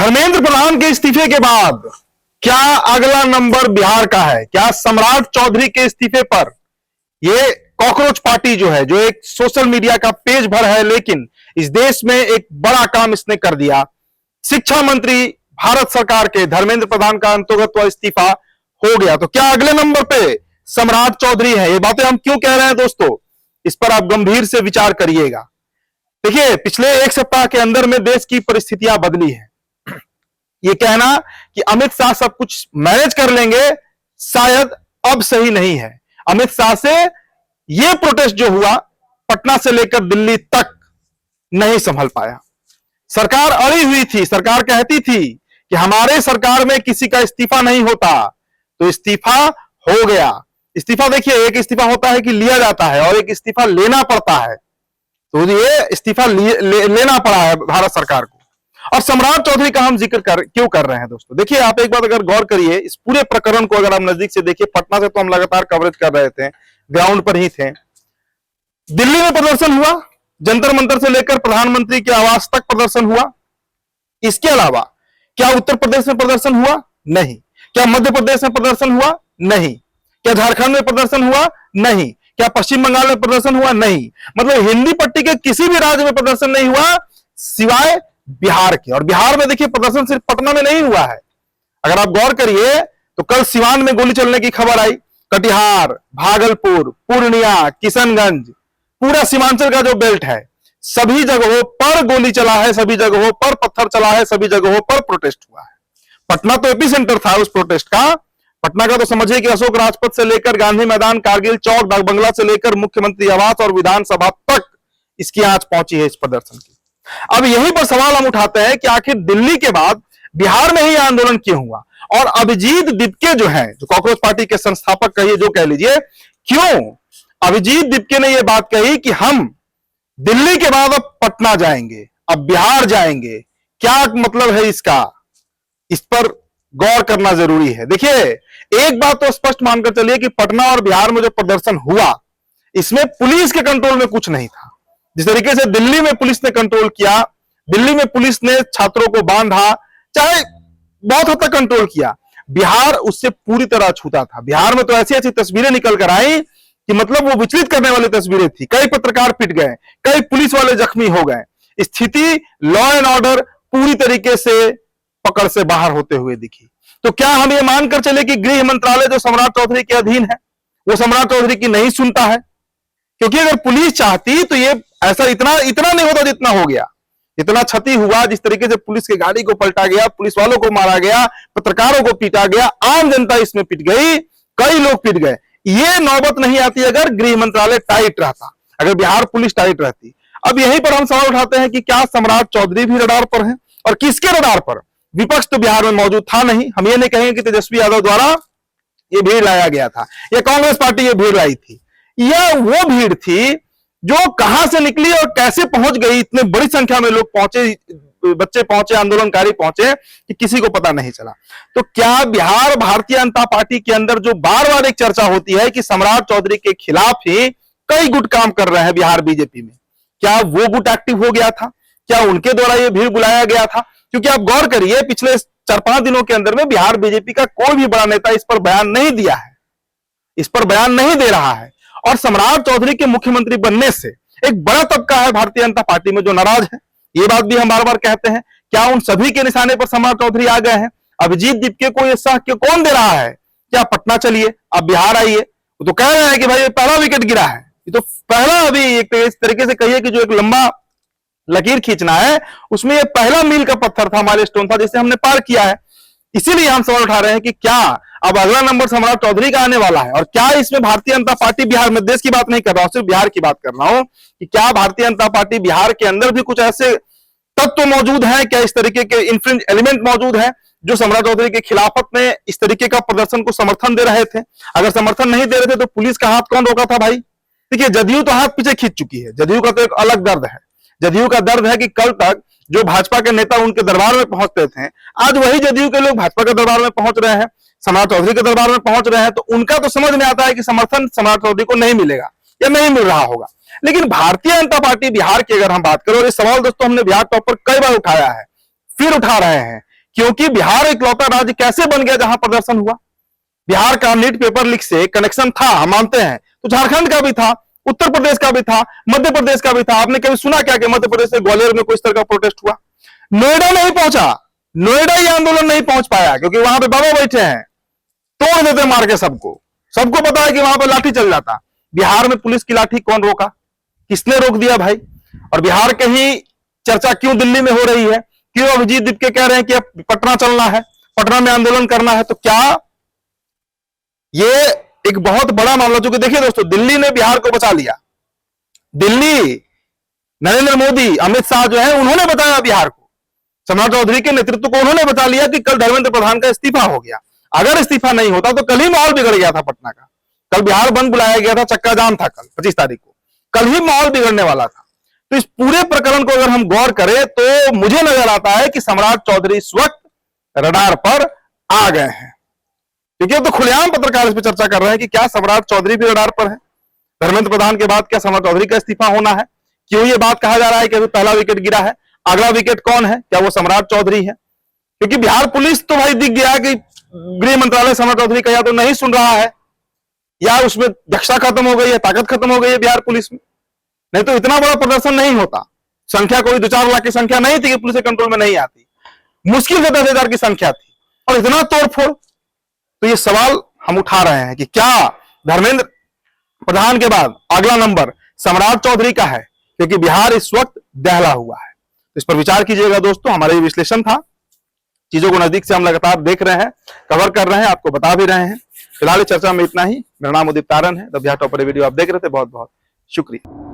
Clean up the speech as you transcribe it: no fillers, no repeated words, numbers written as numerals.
धर्मेंद्र प्रधान के इस्तीफे के बाद क्या अगला नंबर बिहार का है? क्या सम्राट चौधरी के इस्तीफे पर ये कॉकरोच पार्टी जो है, जो एक सोशल मीडिया का पेज भर है, लेकिन इस देश में एक बड़ा काम इसने कर दिया। शिक्षा मंत्री भारत सरकार के धर्मेंद्र प्रधान का अंतर्गत इस्तीफा हो गया। तो क्या अगले नंबर पे सम्राट चौधरी है? ये बातें हम क्यों कह रहे हैं दोस्तों, इस पर आप गंभीर से विचार करिएगा। देखिए, पिछले एक सप्ताह के अंदर में देश की परिस्थितियां बदली हैं। ये कहना कि अमित शाह सब कुछ मैनेज कर लेंगे शायद अब सही नहीं है। अमित शाह से ये प्रोटेस्ट जो हुआ पटना से लेकर दिल्ली तक नहीं संभल पाया। सरकार अड़ी हुई थी। सरकार कहती थी कि हमारे सरकार में किसी का इस्तीफा नहीं होता, तो इस्तीफा हो गया। इस्तीफा देखिए, एक इस्तीफा होता है कि लिया जाता है और एक इस्तीफा लेना पड़ता है। तो ये इस्तीफा लेना पड़ा है भारत सरकार को। और सम्राट चौधरी का हम जिक्र क्यों कर रहे हैं दोस्तों? देखिए, आप एक बात अगर गौर करिए, इस पूरे प्रकरण को अगर आप नजदीक से देखिए, पटना से तो हम लगातार कवरेज कर रहे थे, ग्राउंड पर ही थे। दिल्ली में प्रदर्शन हुआ, जंतर मंतर से लेकर प्रधानमंत्री के आवास तक प्रदर्शन हुआ। इसके अलावा क्या उत्तर प्रदेश में प्रदर्शन हुआ? नहीं। क्या मध्य प्रदेश में प्रदर्शन हुआ? नहीं। क्या झारखंड में प्रदर्शन हुआ? नहीं। क्या पश्चिम बंगाल में प्रदर्शन हुआ? नहीं। मतलब हिंदी पट्टी के किसी भी राज्य में प्रदर्शन नहीं हुआ सिवाय बिहार के। और बिहार में देखिए, प्रदर्शन सिर्फ पटना में नहीं हुआ है। अगर आप गौर करिए तो कल सिवान में गोली चलने की खबर आई। कटिहार, भागलपुर, पूर्णिया, किशनगंज, पूरा सीमांचल का जो बेल्ट है, सभी जगहों पर गोली चला है, सभी जगहों पर पत्थर चला है, सभी जगहों पर प्रोटेस्ट हुआ है। पटना तो एपीसेंटर था उस प्रोटेस्ट का। पटना का तो समझिए कि अशोक राजपथ से लेकर गांधी मैदान, कारगिल चौक, डाक बंगला से लेकर मुख्यमंत्री आवास और विधानसभा तक इसकी आंच पहुंची है इस प्रदर्शन की। अब यहीं पर सवाल हम उठाते हैं कि आखिर दिल्ली के बाद बिहार में ही आंदोलन क्यों हुआ? और अभिजीत दिपके जो है, जो कॉकरोच पार्टी के संस्थापक कहिए, जो कह लीजिए, क्यों अभिजीत दिपके ने यह बात कही कि हम दिल्ली के बाद अब पटना जाएंगे, अब बिहार जाएंगे? क्या मतलब है इसका? इस पर गौर करना जरूरी है। देखिए, एक बात तो स्पष्ट मानकर चलिए कि पटना और बिहार में जो प्रदर्शन हुआ, इसमें पुलिस के कंट्रोल में कुछ नहीं था। जिस तरीके से दिल्ली में पुलिस ने कंट्रोल किया, दिल्ली में पुलिस ने छात्रों को बांधा, चाहे बहुत हद तक कंट्रोल किया, बिहार उससे पूरी तरह छूता था। बिहार में तो ऐसी ऐसी तस्वीरें निकल कर आई कि मतलब वो विचलित करने वाली तस्वीरें थी। कई पत्रकार पिट गए, कई पुलिस वाले जख्मी हो गए। स्थिति लॉ एंड ऑर्डर पूरी तरीके से पकड़ से बाहर होते हुए दिखी। तो क्या हम ये मानकर चले कि गृह मंत्रालय जो सम्राट चौधरी के अधीन है, वो सम्राट चौधरी की नहीं सुनता है? क्योंकि अगर पुलिस चाहती तो ये ऐसा इतना नहीं होता जितना हो गया। इतना क्षति हुआ, जिस तरीके से पुलिस की गाड़ी को पलटा गया, पुलिस वालों को मारा गया, पत्रकारों को पीटा गया, आम जनता इसमें पिट गई, कई लोग पिट गए। ये नौबत नहीं आती अगर गृह मंत्रालय टाइट रहता, अगर बिहार पुलिस टाइट रहती। अब यहीं पर हम सवाल उठाते हैं कि क्या सम्राट चौधरी भी रडार पर है? और किसके रडार पर? विपक्ष तो बिहार में मौजूद था नहीं। हम ये नहीं कहेंगे कि तेजस्वी यादव द्वारा ये भीड़ लाया गया था, या कांग्रेस पार्टी ये भीड़ लाई थी। यह वो भीड़ थी जो कहां से निकली और कैसे पहुंच गई। इतने बड़ी संख्या में लोग पहुंचे, बच्चे पहुंचे, आंदोलनकारी पहुंचे, कि किसी को पता नहीं चला। तो क्या बिहार भारतीय जनता पार्टी के अंदर जो बार बार एक चर्चा होती है कि सम्राट चौधरी के खिलाफ ही कई गुट काम कर रहे हैं बिहार बीजेपी में, क्या वो गुट एक्टिव हो गया था? क्या उनके द्वारा ये भीड़ बुलाया गया था? क्योंकि आप गौर करिए, पिछले 4-5 दिनों के अंदर में बिहार बीजेपी का कोई भी बड़ा नेता इस पर बयान नहीं दिया है, इस पर बयान नहीं दे रहा है। और सम्राट चौधरी के मुख्यमंत्री बनने से एक बड़ा तबका है भारतीय जनता पार्टी में जो नाराज है। ये बात भी हम बार बार कहते हैं। क्या उन सभी के निशाने पर सम्राट चौधरी आ गए हैं? अभिजीत दिपके को यह साह क्यों कौन दे रहा है? क्या पटना चलिए, आप बिहार आइए? वो तो कह रहे हैं कि भाई पहला विकेट गिरा है, ये तो पहला, अभी एक तरीके से कहिए कि जो एक लंबा लकीर खींचना है, उसमें ये पहला मील का पत्थर था, माइलस्टोन था, जिसे हमने पार किया है। इसीलिए हम सवाल उठा रहे हैं कि क्या अब अगला नंबर सम्राट चौधरी का आने वाला है? और क्या इसमें भारतीय जनता पार्टी बिहार में, देश की बात नहीं कर रहा हूं, सिर्फ बिहार की बात कर रहा हूं, कि क्या भारतीय जनता पार्टी बिहार के अंदर भी कुछ ऐसे तत्व मौजूद हैं, क्या इस तरीके के इन्फ्लुएंस एलिमेंट मौजूद है जो सम्राट चौधरी के खिलाफत में इस तरीके का प्रदर्शन को समर्थन दे रहे थे? अगर समर्थन नहीं दे रहे थे तो पुलिस का हाथ कौन रोका था भाई? देखिए, जदयू तो हाथ पीछे खींच चुकी है। जदयू का तो एक अलग दर्द है। जदयू का दर्द है कि कल तक जो भाजपा के नेता उनके दरबार में पहुंचते थे, आज वही जदयू के लोग भाजपा के दरबार में पहुंच रहे हैं, सम्राट चौधरी के दरबार में पहुंच रहे हैं। तो उनका तो समझ में आता है कि समर्थन सम्राट चौधरी को नहीं मिलेगा या नहीं मिल रहा होगा। लेकिन भारतीय जनता पार्टी बिहार की अगर हम बात करें, और ये सवाल दोस्तों हमने बिहार टॉप पर कई बार उठाया है, फिर उठा रहे हैं, क्योंकि बिहार इकलौता राज्य कैसे बन गया जहां प्रदर्शन हुआ। बिहार का नीट पेपर लीक से कनेक्शन था, हम मानते हैं, तो झारखंड का भी था, उत्तर प्रदेश का भी था, मध्य प्रदेश का भी था। आपने कभी सुना क्या कि मध्य प्रदेश से ग्वालियर में कोई इस तरह का प्रोटेस्ट हुआ? नोएडा नहीं पहुंचा, नोएडा ये आंदोलन नहीं पहुंच पाया क्योंकि वहां पे बाबा बैठे हैं, तोड़ देते मार के सबको। सबको पता है कि वहां पर लाठी चल जाता। बिहार में पुलिस की लाठी कौन रोका? किसने रोक दिया भाई? और बिहार के ही चर्चा क्यों दिल्ली में हो रही है? क्यों अभिजीत दीप के कह रहे हैं कि अब पटना चलना है, पटना में आंदोलन करना है? तो क्या ये एक बहुत बड़ा मामला, चूंकि देखिए दोस्तों, दिल्ली ने बिहार को बचा लिया। दिल्ली, नरेंद्र मोदी, अमित शाह जो है, उन्होंने बताया बिहार को, सम्राट चौधरी के नेतृत्व को उन्होंने बता लिया कि कल धर्मेंद्र प्रधान का इस्तीफा हो गया। अगर इस्तीफा नहीं होता तो कल ही माहौल बिगड़ गया था पटना का। कल बिहार बंद बुलाया गया था, चक्का जाम था कल 25 तारीख को, कल ही माहौल बिगड़ने वाला था। तो इस पूरे प्रकरण को अगर हम गौर करें तो मुझे नजर आता है कि सम्राट चौधरी इस वक्त रडार पर आ गए हैं, क्योंकि तो खुलेआम पत्रकार इस पर चर्चा कर रहे हैं कि क्या सम्राट चौधरी भी रडार पर है। धर्मेंद्र प्रधान के बाद क्या सम्राट चौधरी का इस्तीफा होना है? क्यों ये बात कहा जा रहा है कि अभी पहला विकेट गिरा है, अगला विकेट कौन है? क्या वो सम्राट चौधरी है? क्योंकि बिहार पुलिस तो भाई दिख गया कि गृह मंत्रालय सम्राट चौधरी का या तो नहीं सुन रहा है, या उसमें दक्षता खत्म हो गई है, ताकत खत्म हो गई है बिहार पुलिस में। नहीं तो इतना बड़ा प्रदर्शन नहीं होता। संख्या कोई 2-4 लाख की संख्या नहीं थी कि पुलिस के कंट्रोल में नहीं आती, मुश्किल से 10,000 की संख्या थी, और इतना तोड़फोड़। तो ये सवाल हम उठा रहे हैं कि क्या धर्मेंद्र प्रधान के बाद अगला नंबर सम्राट चौधरी का है, क्योंकि बिहार इस वक्त दहला हुआ है। इस पर विचार कीजिएगा दोस्तों। हमारा ये विश्लेषण था, चीजों को नजदीक से हम लगातार देख रहे हैं, कवर कर रहे हैं, आपको बता भी रहे हैं। फिलहाल चर्चा में इतना ही। मेरा नाम उदित तारन है, द बिहार टॉपर वीडियो आप देख रहे थे। बहुत बहुत शुक्रिया।